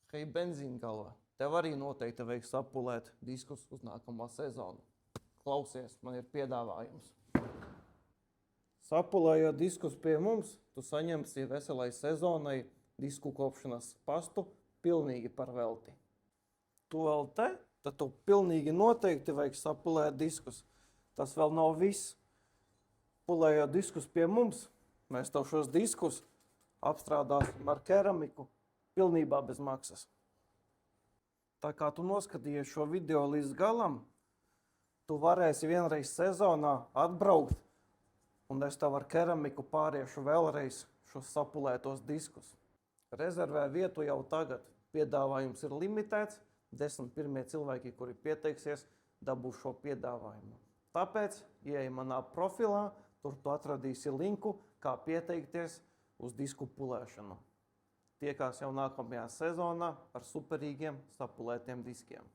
Hei, benzīngalva, tev arī noteikti vajag sapulēt diskus uz nākamā sezonu. Klausies, man ir piedāvājums. Sapulējot diskus pie mums, tu saņemsi veselai sezonai disku kopšanas pastu pilnīgi par velti. Tu vēl te, tad tu pilnīgi noteikti vajag sapulēt diskus. Tas vēl nav viss. Pulējot diskus pie mums, mēs tev šos diskus apstrādāsim ar keramiku pilnībā bez maksas. Tā kā tu noskatījies šo video līdz galam, tu varēsi vienreiz sezonā atbraukt, un es tev ar keramiku pāriešu vēlreiz šos sapulētos diskus. Rezervē vietu jau tagad. Piedāvājums ir limitēts. 10 pirmie cilvēki, kuri pieteiksies, dabūs šo piedāvājumu. Tāpēc, ieej manā profilā, tur tu atradīsi linku, kā pieteikties uz disku pulēšanu. Tiekās jau nākamajā sezonā ar superīgiem sapulētiem diskiem.